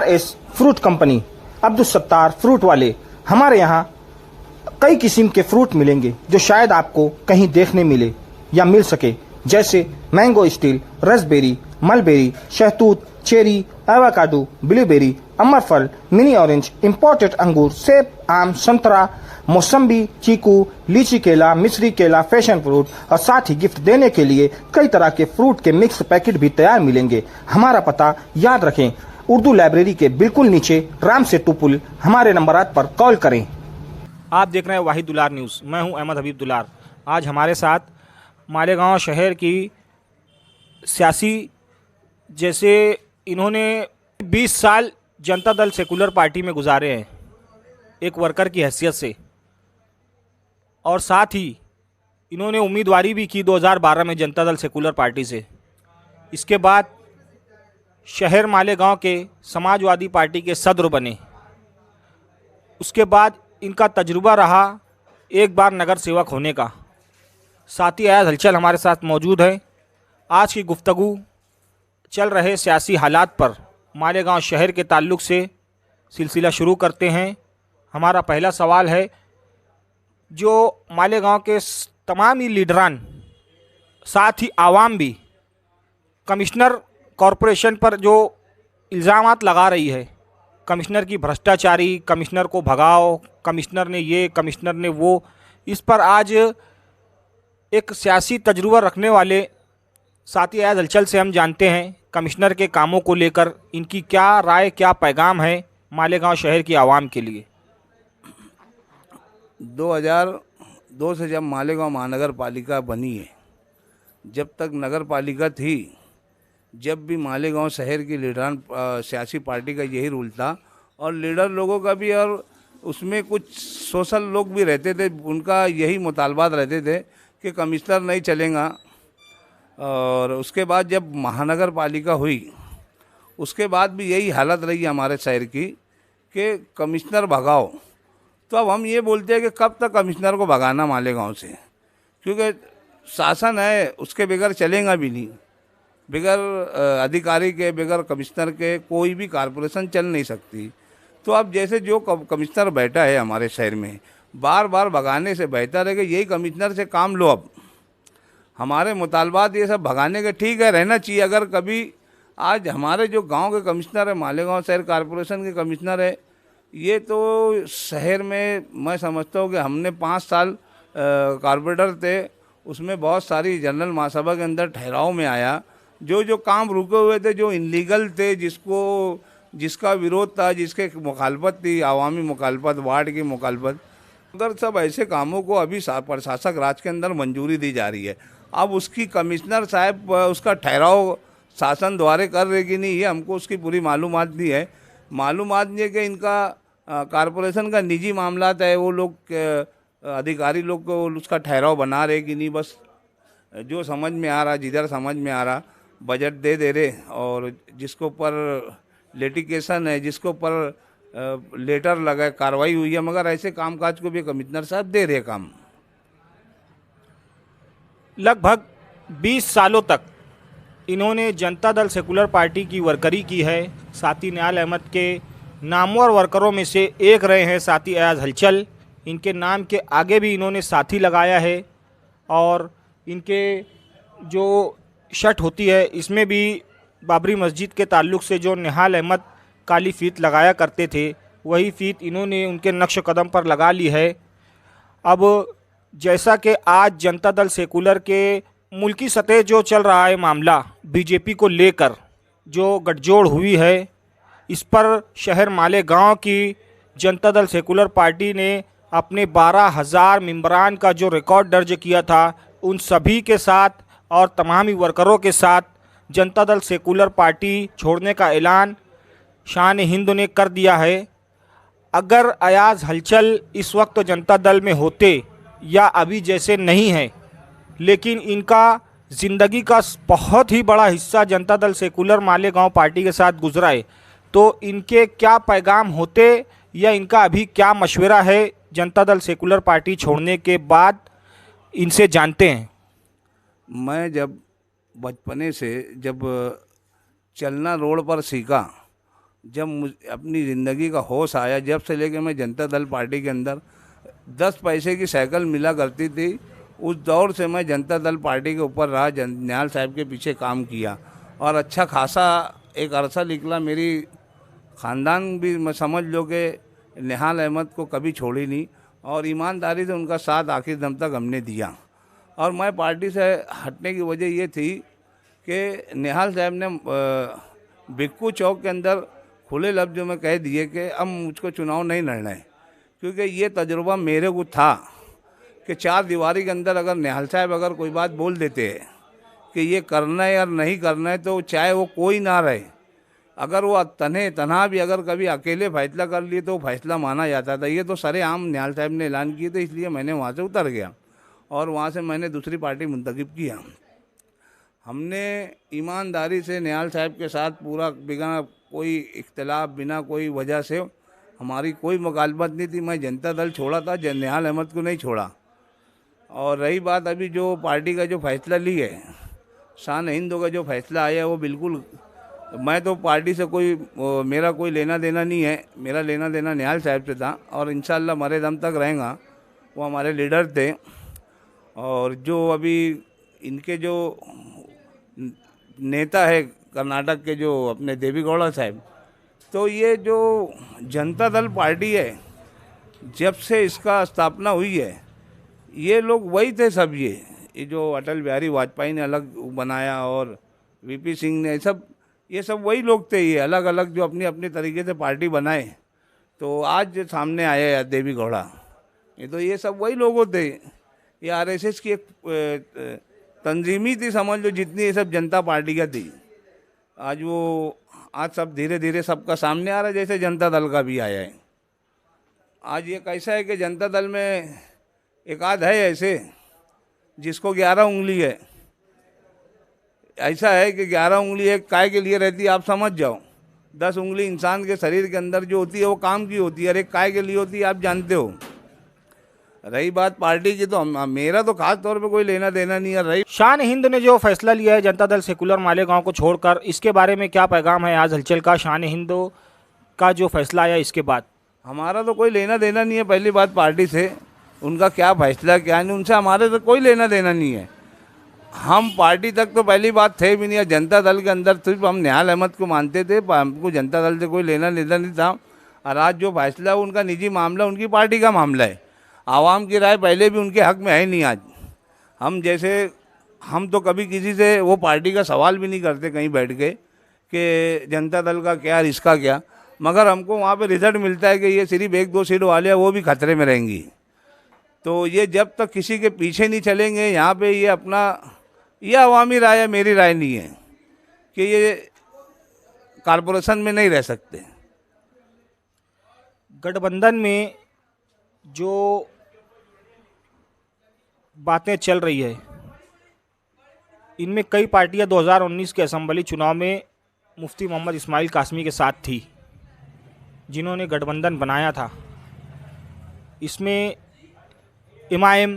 RS fruit company, Abdul Sattar fruit वाले। हमारे यहाँ कई किस्म के फ्रूट मिलेंगे जो शायद आपको कहीं देखने मिले या मिल सके, जैसे मैंगो स्टील, रसबेरी, मलबेरी, शहतूत, चेरी, एवोकाडो, ब्लूबेरी, अमरफल, मिनी ऑरेंज, इंपोर्टेड अंगूर, सेब, आम, संतरा, मौसम्बी, चीकू, लीची केला, मिस्री केला, फैशन फ्रूट और साथ ही गिफ्ट देने के लिए कई तरह के फ्रूट के मिक्स पैकेट भी तैयार मिलेंगे। हमारा पता याद रखें, उर्दू लाइब्रेरी के बिल्कुल नीचे राम सेतु पुल। हमारे नंबरात पर कॉल करें। आप देख रहे हैं वाहिद दुलार न्यूज़। मैं हूं अहमद हबीब दुलार। आज हमारे साथ मालेगांव शहर की सियासी, जैसे इन्होंने 20 साल जनता दल सेकुलर पार्टी में गुजारे हैं एक वर्कर की हैसियत से, और साथ ही इन्होंने उम्मीदवारी भी की 2012 में जनता दल सेकुलर पार्टी से। इसके बाद शहर मालेगांव के समाजवादी पार्टी के सदर बने। उसके बाद इनका तजुर्बा रहा एक बार नगर सेवक होने का। साथी अयाज हलचल हमारे साथ मौजूद है। आज की गुफ्तगू चल रहे सियासी हालात पर मालेगांव शहर के ताल्लुक़ से सिलसिला शुरू करते हैं। हमारा पहला सवाल है, जो मालेगांव के तमाम ही लीडरान, साथ ही आवाम भी कमिश्नर कॉरपोरेशन पर जो इल्ज़ामात लगा रही है, कमिश्नर की भ्रष्टाचारी, कमिश्नर को भगाओ, कमिश्नर ने ये, कमिश्नर ने वो, इस पर आज एक सियासी तजुर्बा रखने वाले साथी अयाज हलचल से हम जानते हैं कमिश्नर के कामों को लेकर इनकी क्या राय, क्या पैगाम है मालेगांव शहर की आवाम के लिए। 2002 से जब मालेगांव महानगर पालिका बनी है, जब तक नगर पालिका थी, जब भी मालेगांव शहर की लीडरान सियासी पार्टी का यही रूल था, और लीडर लोगों का भी, और उसमें कुछ सोशल लोग भी रहते थे, उनका यही मुतालबात रहते थे कि कमिश्नर नहीं चलेगा। और उसके बाद जब महानगर पालिका हुई, उसके बाद भी यही हालत रही हमारे शहर की कि कमिश्नर भगाओ। तो अब हम ये बोलते हैं कि कब तक कमिश्नर को भगाना मालेगांव से, क्योंकि शासन है, उसके बगैर चलेगा भी नहीं। बगैर अधिकारी के, बगैर कमिश्नर के कोई भी कॉरपोरेशन चल नहीं सकती। तो अब जैसे जो कमिश्नर बैठा है हमारे शहर में, बार बार भगाने से बेहतर है कि यही कमिश्नर से काम लो। अब हमारे मुतालबात ये सब भगाने के ठीक है, रहना चाहिए। अगर कभी आज हमारे जो गांव के कमिश्नर है, मालेगांव शहर कॉरपोरेशन के कमिश्नर है, ये तो शहर में मैं समझता हूँ कि हमने 5 साल कॉरपोरेटर थे, उसमें बहुत सारी जनरल महासभा के अंदर ठहराव में आया। जो काम रुके हुए थे, जो इनलीगल थे, जिसका विरोध था, जिसके मुखालफत थी, आवामी मुखालफत, वार्ड की मुखालफत, अगर सब ऐसे कामों को अभी प्रशासक राज के अंदर मंजूरी दी जा रही है। अब उसकी कमिश्नर साहब उसका ठहराव शासन द्वारा कर रहे कि नहीं, ये हमको उसकी पूरी मालूमात नहीं है। मालूमात नहीं है कि इनका कॉरपोरेशन का निजी मामला है, वो लोग अधिकारी लोग को उसका ठहराव बना रहे कि नहीं। बस जो समझ में आ रहा, जिधर समझ में आ रहा बजट दे रहे, और जिसको ऊपर लिटिगेशन है, जिसको ऊपर लेटर लगा, कार्रवाई हुई है, मगर ऐसे कामकाज को भी कमिश्नर साहब दे रहे काम। लगभग 20 सालों तक इन्होंने जनता दल सेकुलर पार्टी की वर्करी की है। साथी न्याल अहमद के नामवर वर्करों में से एक रहे हैं साथी अयाज हलचल। इनके नाम के आगे भी इन्होंने साथी लगाया है, और इनके जो शर्ट होती है इसमें भी बाबरी मस्जिद के ताल्लुक़ से जो निहाल अहमद काली फ़ीत लगाया करते थे, वही फ़ीत इन्होंने उनके नक्श कदम पर लगा ली है। अब जैसा कि आज जनता दल सेकुलर के मुल्की सतह जो चल रहा है मामला, बीजेपी को लेकर जो गठजोड़ हुई है, इस पर शहर मालेगांव की जनता दल सेकुलर पार्टी ने अपने 12,000 मेंबरान का जो रिकॉर्ड दर्ज किया था, उन सभी के साथ और तमामी वर्करों के साथ जनता दल सेकुलर पार्टी छोड़ने का ऐलान शान हिंद ने कर दिया है। अगर अयाज हलचल इस वक्त जनता दल में होते या अभी जैसे नहीं है, लेकिन इनका ज़िंदगी का बहुत ही बड़ा हिस्सा जनता दल सेकुलर मालेगांव पार्टी के साथ गुजरा है, तो इनके क्या पैगाम होते या इनका अभी क्या मशवरा है जनता दल सेकुलर पार्टी छोड़ने के बाद, इनसे जानते हैं। मैं जब बचपने से जब चलना रोड पर सीखा, जब अपनी ज़िंदगी का होश आया, जब से लेकर मैं जनता दल पार्टी के अंदर 10 पैसे की साइकिल मिला करती थी, उस दौर से मैं जनता दल पार्टी के ऊपर रहा, निहाल साहब के पीछे काम किया और अच्छा खासा एक अरसा निकला। मेरी ख़ानदान भी मैं समझ लो कि निहाल अहमद को कभी छोड़ी नहीं और ईमानदारी से उनका साथ आखिर दम तक हमने दिया। और मैं पार्टी से हटने की वजह ये थी कि निहाल साहब ने बिक्कू चौक के अंदर खुले लफ्ज़ों में कह दिए कि अब मुझको चुनाव नहीं लड़ना है, क्योंकि ये तजुर्बा मेरे को था कि 4 दीवारी के अंदर अगर निहाल साहब अगर कोई बात बोल देते हैं कि ये करना है या नहीं करना है, तो चाहे वो कोई ना रहे, अगर वो तनहा भी अगर कभी अकेले फैसला कर लिए तो फैसला माना जाता था। ये तो सरेआम निहाल साहब ने ऐलान किए थे, इसलिए मैंने वहाँ से उतर गया और वहाँ से मैंने दूसरी पार्टी मुंतखब किया। हमने ईमानदारी से निहाल साहब के साथ पूरा, बिना कोई इख्तलाफ, बिना कोई वजह से हमारी कोई मुखालफत नहीं थी। मैं जनता दल छोड़ा था, निहाल अहमद को नहीं छोड़ा। और रही बात अभी जो पार्टी का जो फैसला ली है, शान हिंद का जो फैसला आया है, वो बिल्कुल, मैं तो पार्टी से मेरा कोई लेना देना नहीं है। मेरा लेना देना निहाल साहब से था और इंशाल्लाह मरे दम तक रहेगा। वो हमारे लीडर थे। और जो अभी इनके जो नेता है कर्नाटक के, जो अपने देवेगौड़ा साहब, तो ये जो जनता दल पार्टी है, जब से इसका स्थापना हुई है, ये लोग वही थे सब। ये जो अटल बिहारी वाजपेयी ने अलग बनाया और वीपी सिंह ने, ये सब वही लोग थे। ये अलग अलग जो अपनी अपनी तरीके से पार्टी बनाए, तो आज जो सामने आया है देवेगौड़ा, ये सब वही लोगों थे। ये आरएसएस की एक तंजीमी थी, समझ लो, जितनी ये सब जनता पार्टी का थी। आज सब धीरे धीरे सबका सामने आ रहा है, जैसे जनता दल का भी आया है। आज ये कैसा है कि जनता दल में एक आध है ऐसे जिसको 11 उंगली है। ऐसा है कि 11 उंगली एक काय के लिए रहती है, आप समझ जाओ। 10 उंगली इंसान के शरीर के अंदर जो होती है वो काम की होती है, और एक काय के लिए होती है, आप जानते हो। रही बात पार्टी की, तो मेरा तो खास तौर पे कोई लेना देना नहीं है। रही शान हिंद ने जो फैसला लिया है जनता दल सेकुलर मालेगांव को छोड़कर, इसके बारे में क्या पैगाम है आज हलचल का? शान हिंद का जो फैसला आया इसके बाद हमारा तो कोई लेना देना नहीं है। पहली बात पार्टी से, उनका क्या फैसला क्या नहीं, उनसे हमारे तो कोई लेना देना नहीं है। हम पार्टी तक तो पहली बात थे भी नहीं। जनता दल के अंदर सिर्फ हम निहाल अहमद को मानते थे, हमको जनता दल से कोई लेना देना नहीं था। और आज जो फैसला है उनका निजी मामला, उनकी पार्टी का मामला है। आवाम की राय पहले भी उनके हक में है नहीं। आज हम तो कभी किसी से वो पार्टी का सवाल भी नहीं करते कहीं बैठ के कि जनता दल का क्या, इसका क्या, मगर हमको वहाँ पे रिजल्ट मिलता है कि ये सिर्फ 1-2 सीट वाले हैं, वो भी खतरे में रहेंगी। तो ये जब तक किसी के पीछे नहीं चलेंगे, यहाँ पे ये अपना, ये अवामी राय है, मेरी राय नहीं है कि ये कारपोरेशन में नहीं रह सकते। गठबंधन में जो बातें चल रही है, इनमें कई पार्टियां 2019 के असेंबली चुनाव में मुफ्ती मोहम्मद इस्माइल कासमी के साथ थी, जिन्होंने गठबंधन बनाया था। इसमें इमाम,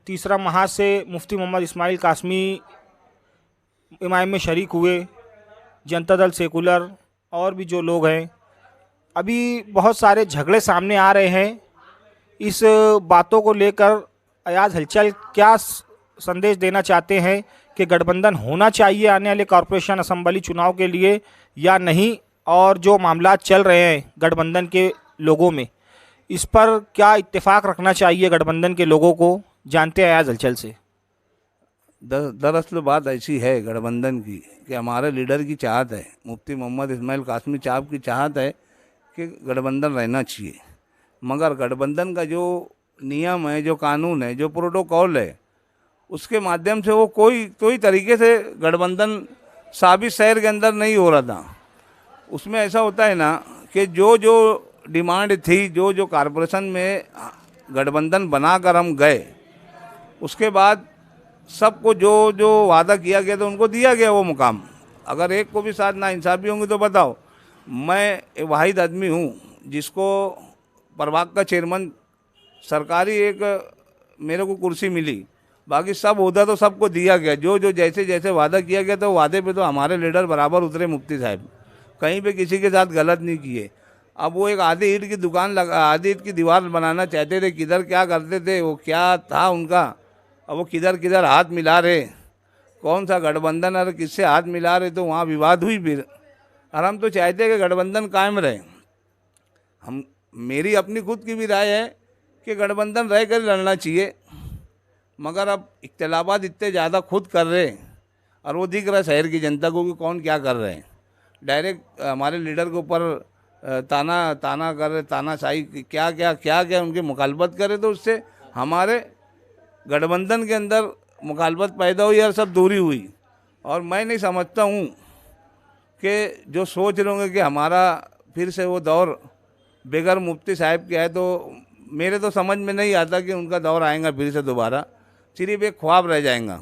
तीसरा महाज से मुफ्ती मोहम्मद इस्माइल कासमी इमाम में शरीक हुए, जनता दल सेकुलर और भी जो लोग हैं। अभी बहुत सारे झगड़े सामने आ रहे हैं। इस बातों को लेकर अयाज हलचल क्या संदेश देना चाहते हैं कि गठबंधन होना चाहिए आने वाले कॉरपोरेशन असेंबली चुनाव के लिए या नहीं, और जो मामला चल रहे हैं गठबंधन के लोगों में, इस पर क्या इत्तेफाक रखना चाहिए गठबंधन के लोगों को? जानते हैं अयाज हलचल से। दरअसल बात ऐसी है गठबंधन की कि हमारे लीडर की चाहत है, मुफ्ती मोहम्मद इस्माइल कासमी साहब की चाहत है कि गठबंधन रहना चाहिए। मगर गठबंधन का जो नियम है, जो कानून है, जो प्रोटोकॉल है, उसके माध्यम से वो कोई तरीके से गठबंधन साबित शहर के अंदर नहीं हो रहा था। उसमें ऐसा होता है ना कि जो डिमांड थी, जो कारपोरेशन में गठबंधन बनाकर हम गए, उसके बाद सबको जो वादा किया गया था उनको दिया गया वो मुकाम। अगर एक को भी साथ नाइंसाफ़ी होंगी तो बताओ। मैं वाहिद आदमी हूँ जिसको प्रभाग का चेयरमैन सरकारी एक मेरे को कुर्सी मिली, बाकी सब ओहदा तो सबको दिया गया। जो जैसे जैसे वादा किया गया था, वादे पे तो हमारे लीडर बराबर उतरे मुफ्ती साहब। कहीं पे किसी के साथ गलत नहीं किए। अब वो एक आधी ईंट की दुकान आधी ईंट की दीवार बनाना चाहते थे, किधर क्या करते थे, वो क्या था उनका, अब वो किधर किधर हाथ मिला रहे, कौन सा गठबंधन और किससे हाथ मिला रहे, तो वहाँ विवाद हुई फिर। और हम तो चाहते हैं कि गठबंधन कायम रहे। मेरी अपनी खुद की भी राय है कि गठबंधन रह कर लड़ना चाहिए, मगर अब इख्तलाफात इतने ज़्यादा खुद कर रहे हैं और वो दिख रहा है शहर की जनता को कि कौन क्या कर रहे हैं। डायरेक्ट हमारे लीडर के ऊपर ताना कर रहे, तानाशाही क्या क्या क्या क्या उनकी मुखालफत करे, तो उससे हमारे गठबंधन के अंदर मुखालफत पैदा हुई और सब दूरी हुई। और मैं नहीं समझता हूँ कि जो सोच रहे होंगे कि हमारा फिर से वो दौर बेगर मुफ्ती साहब के है, तो मेरे तो समझ में नहीं आता कि उनका दौर आएगा फिर से दोबारा, सिर्फ एक ख्वाब रह जाएगा।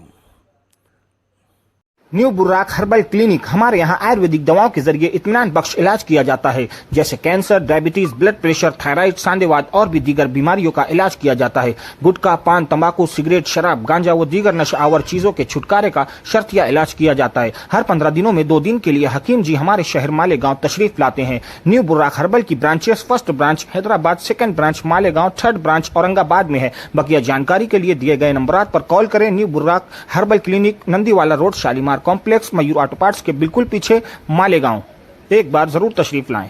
New Burraq herbal clinic. हमारे यहाँ आयुर्वेदिक दवाओं के जरिए इत्मीनान बख्श इलाज किया जाता है, जैसे cancer, diabetes, blood pressure, thyroid, सांधेवात और भी दीगर बीमारियों का इलाज किया जाता है। गुटखा, पान, तंबाकू, सिगरेट, शराब, गांजा व दीगर नशावर चीजों के छुटकारे का शर्तिया इलाज किया जाता है। हर 15 दिनों में 2 दिन के लिए हकीम जी हमारे शहर मालेगांव तशरीफ लाते हैं। न्यू बुर्राक हर्बल की branches first branch Hyderabad, second branch Malegaon, third branch Aurangabad में है। बकिया जानकारी के लिए दिए गए नंबरात पर कॉल करें। New Burraq herbal clinic, Nandiwala road, Shalimar complex, Mayur auto parts के बिल्कुल पीछे, मालेगांव। एक बार जरूर तशरीफ लाएं।